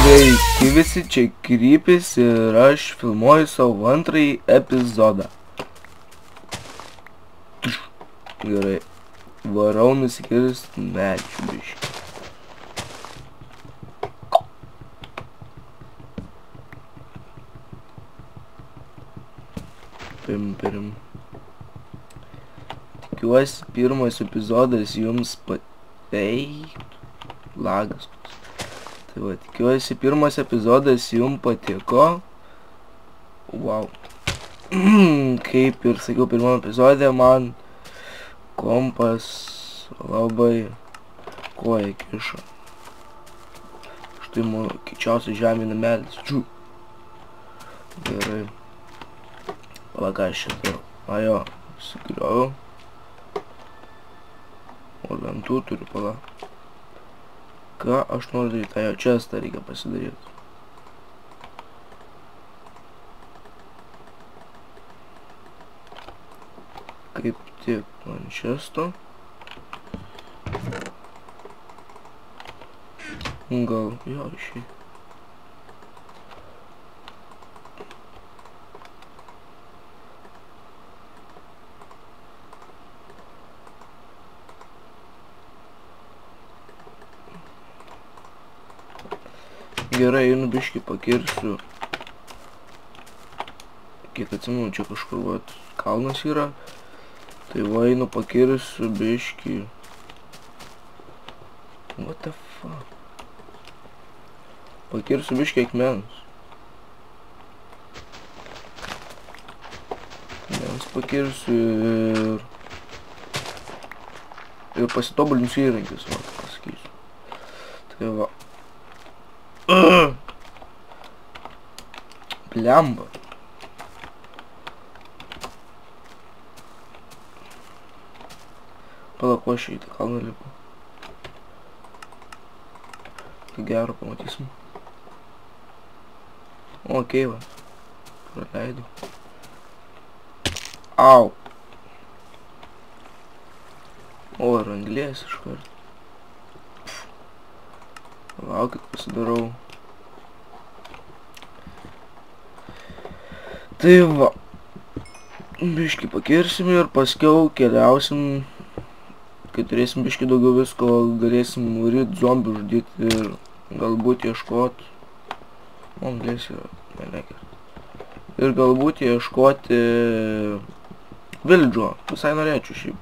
Sveiki visi, čia Krypis ir aš filmuoju savo antrąjį epizodą. Gerai, varau nusikirst medžių biškį. Pim. Tikiuosi, pirmas epizodas jums lagas. Tai va, tikiuosi, pirmas epizodas jums patiko. Wow. Kaip ir sakiau, pirmam epizodė man kompas labai koją kiša. Štai mano kičiausias žemė namelis. Gerai. Pala, ką aš čia darau? Ajo, sugrioviau. O lentų turiu, pala. Ką aš noriu daryti? Ajo, čestą reikia pasidaryti. Kaip tik man često. Gal, jo, išėjai. Gerai, einu biškį pakirsiu. Kiek atsimenu, čia kažkur vat kalnas yra. Tai va, einu pakirsiu biškį. What the fuck? Pakirsiu biškį akmens. Akmens pakirsiu ir pasitobulinsiu įrankius, va, pasakysiu. Tai va. Blemba. Pala, ko aš į tą kalną lipu. Tai gero, pamatysim. O, okei, va. Praleidau. Au. O, ir anglės iš karto. Laukit, pasidarau. Tai va. Biškį pakirsim ir paskiau keliausim. Kai turėsim biškį daugiau visko, galėsim ryt zombių žudyti ir galbūt ieškoti. Anglės yra, nelekir. Ir galbūt ieškoti vildžio. Visai norėčiau šiaip.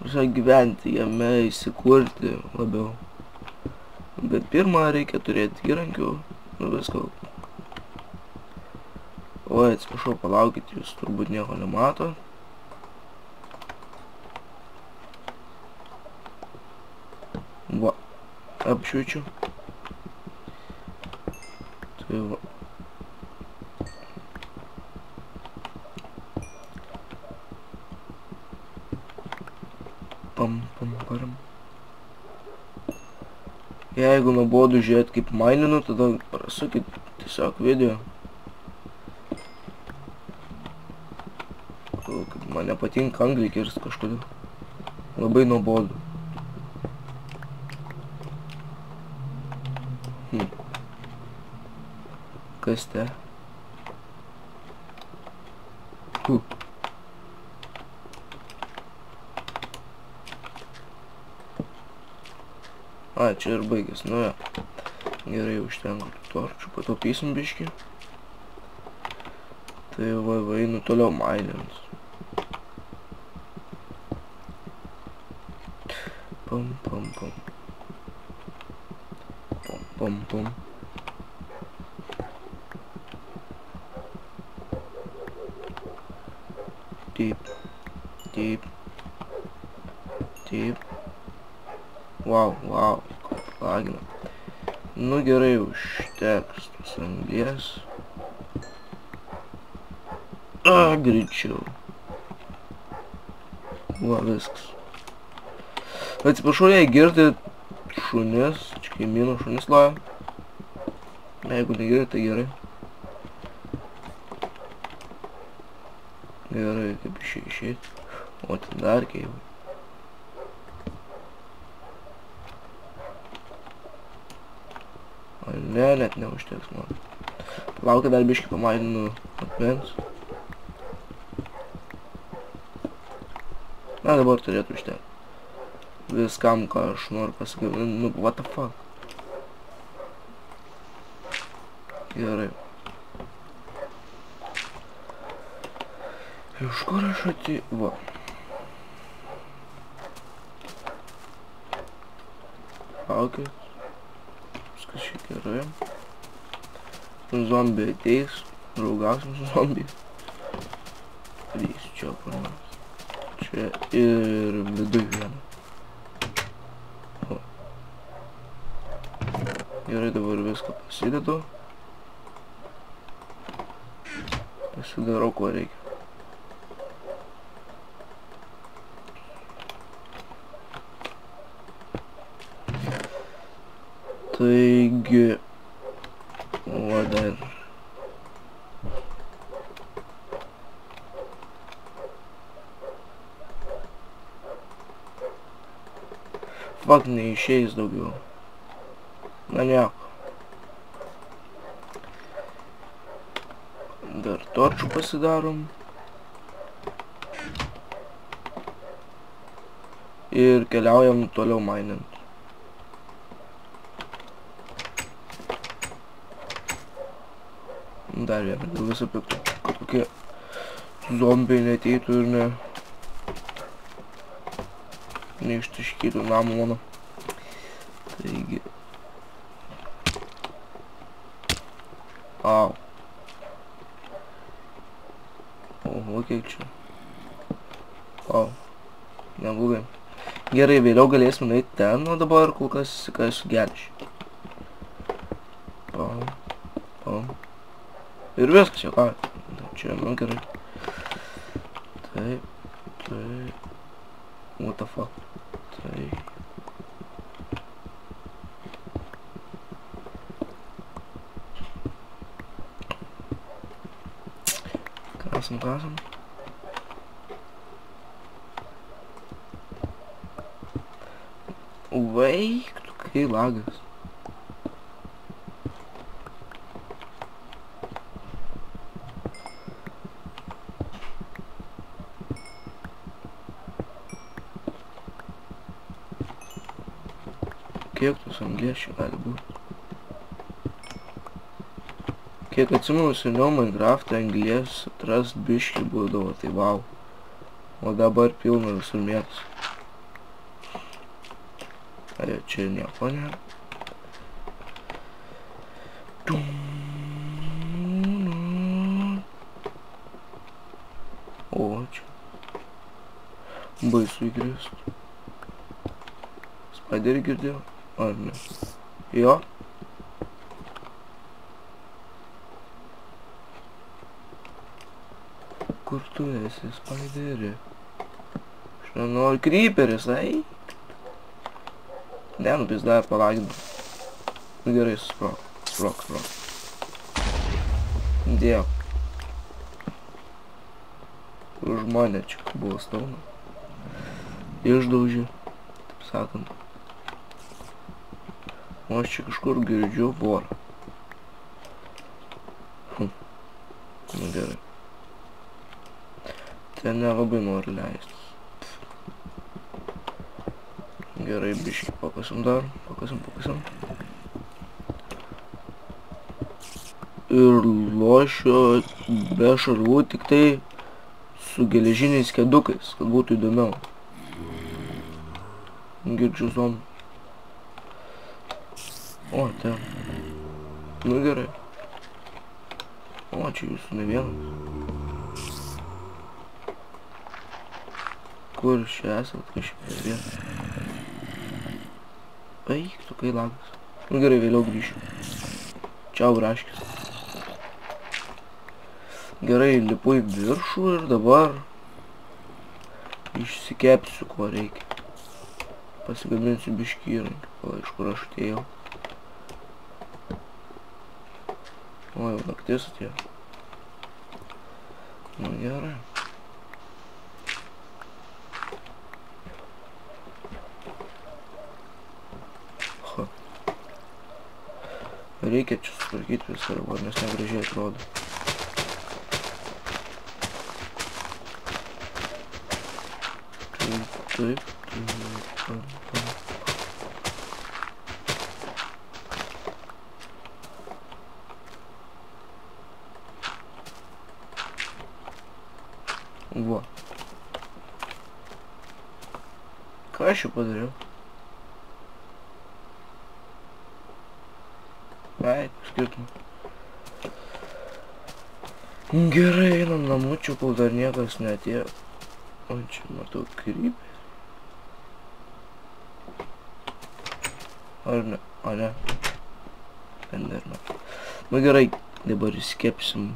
Visai gyventi jame, įsikurti labiau. Bet pirmą reikia turėti įrankių. Nu viską. Oi, atsiprašau, palaukit, jūs turbūt nieko nemato. Va, apšviečiu. Tai va. Param. Jeigu nuobodu žiūrėt kaip maininu, tada prasukit tiesiog video. Man nepatinka anglį kirst kažkodėl. Labai nuobodu. Kas te? A, čia ir baigės, nu jo. Gerai, užtenka torčių, pataupysim biškį. Tai va, einu toliau mainint. Pam. Deep. Wow, lagina. Nu gerai, užteks tos anglies. Greičiau. Va, viskas. Atsiprašau, jei girdit šunis, čia kaimyno šunis loja. Jeigu negirdit, tai gerai. Gerai, kaip išeit. O ten dar keivai. Ne, net neužteks man. Laukia dar biškį pamaininu akmens. Na, dabar turėtų užtekti. Viskam, ką aš noriu pasigaminti. Nu, what the fuck. Gerai. Iš kur aš va. Laukit. Viskas šiek gerai. Zombiai ateis. Draugausim su zombiais. Lys čia kur nors. Čia ir viduj vieną. O. Gerai, dabar viską pasidedu. Pasidarau, ko reikia. Taigi, o dar. Fak, neišeis daugiau. Na nieko. Dar torčių pasidarom. Ir keliaujam toliau mainint. Dar vieną, dėl visą piktų, kad kokie zombiai neteitų ir neištaškytų namų mano. Taigi. Au. Oho, kiek čia. Au. Neblogai. Gerai, vėliau galėsim nueiti ten, o dabar kol kas įsikasiu geležį. Pam. Pam. Ir viskas jau ką. Čia, nu gerai. Taip. Taip. What the fuck. Taip. Kasam. Vaik, tu kai lagas. Kiek tos anglies čia gali būti? Kiek atsimenu, seniau Minecraft'e anglies atrast biškį būdavo, tai wow. O dabar pilna visur mėtas. Ar čia nieko nėra? O, čia. Baisu įkrist. Spiderį girdėjau? Ar ne? Jo. Kur tu esi, Spiderį? Aš nenoriu, Creeperis, ai. Ne, nu pizda, palaginu. Nu gerai, sprok. Dėk. Už mane čia buvo stauna. Išdaužė, taip sakant. O aš čia kažkur girdžiu vorą. Nu gerai. Ten nelabai noriu leistis. Gerai, biškį pakasam dar. Pakasam. Ir lošio be šarvų, tik tai su geležiniais kedukais, kad būtų įdomiau. Girdžiu zombį. O, ten. Nu gerai. O, čia jūsų ne vienas. Kur čia esat, kažkaip vienas. Eik, tu kai lagas. Nu gerai, vėliau grįšiu. Čiau, braškis. Gerai, lipu į viršų ir dabar išsikepsiu, ko reikia. Pasigaminsiu biškį įrankį, iš kur aš atėjau. O, jau naktis atėjo. Nu, gerai. Reikia čia sutvarkyti viską, nes negražiai atrodo. Taip. Va. Ką aš jau padariau? Ai, skirtumą. Gerai, einam namučių, kol dar niekas neatėjo. O čia matau krypės. Ar ne? O ne? Enderman. Nu gerai, dabar įskepsim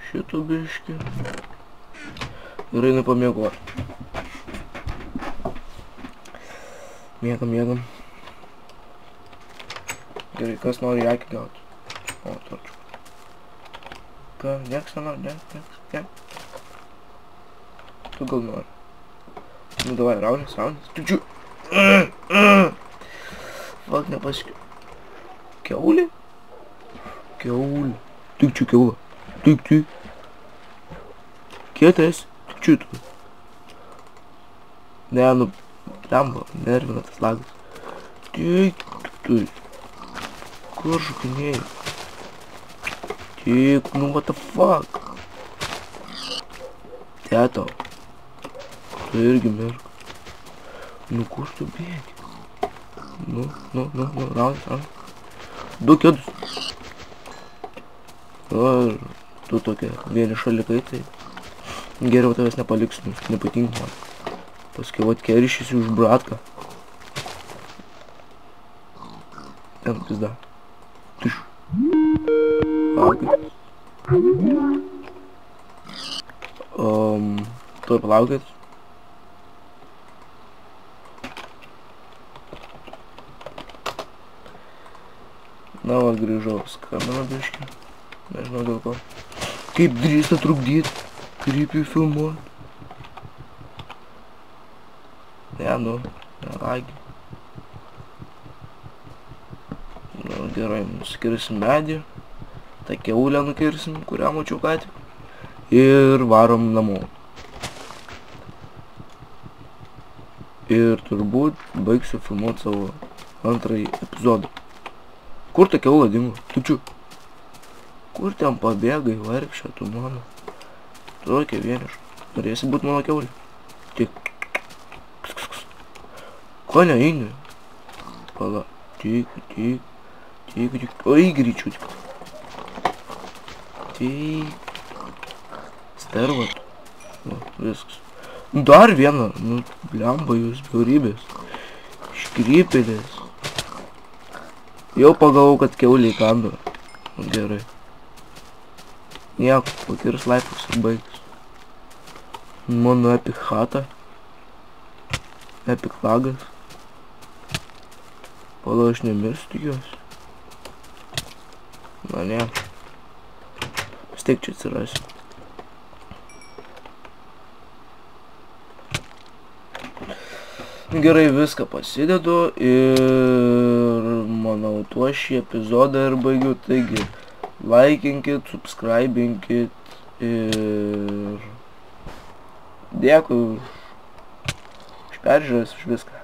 šito biškį. Ir einu pamiegoti. Miegam. Gerai, kas nori akį gauti? O, točiu. Ką, nieks nenori, ne? Tu gal nori. Nu, davai, raunės. Tučiu. Vak, nepasikiu. Kiaulė? Kiaulė. Tučiu kiaulė. Tik. Kietas. Tučiu tu. Ne, nu, lemba, nervina tas lagas. Tik. Kur šukinėjai? Tik, nu what the fuck? Teto. Tu irgi mirk. Nu kur tu bėgi? Nu, raunės. Du kėdus. Ar tu tokia vieniša likai, tai geriau tavęs nepaliksiu, nepatinka man. Paskui vat keršysiu už bratką. Ten pizda. Tiš. Palaukit. Tuoj palaukit. Na va, grįžau. Skambina biškį. Nežinau dėl ko. Kaip drįsta trukdyt. Krypiui filmuot. Ne, nu. Neragi. Nu, gerai, nusikirsim medį. tą kiaulę nukirsim, kurią mačiau ką tik. Ir varom namo. Ir turbūt baigsiu filmuoti savo antrąjį epizodą. Kur ta kiaulė dingo? Tučiu. Kur ten pabėgai, vargšė tu mano? Tokia vieniša. Norėsi būt mano kiaulė? Tik. Ko neini? Pala. Tik. Oi, greičiau tik. Tik. Stervat. Nu, viskas. Dar vieną. Nu, blemba jūs bjaurybės. Škrypėlės. Jau pagalvau, kad kiaulė įkando. Gerai. Nieko, pakirs laipus ir baigs. Mano epic chata. Epic lagas. Pala, aš nemirsiu tikiuosi. Na ne. Vis tiek čia atsirasiu. Gerai, viską pasidedu ir manau tuo šį epizodą ir baigiu. Taigi, laikinkit, subscribinkit ir dėkui už peržiūras, už viską.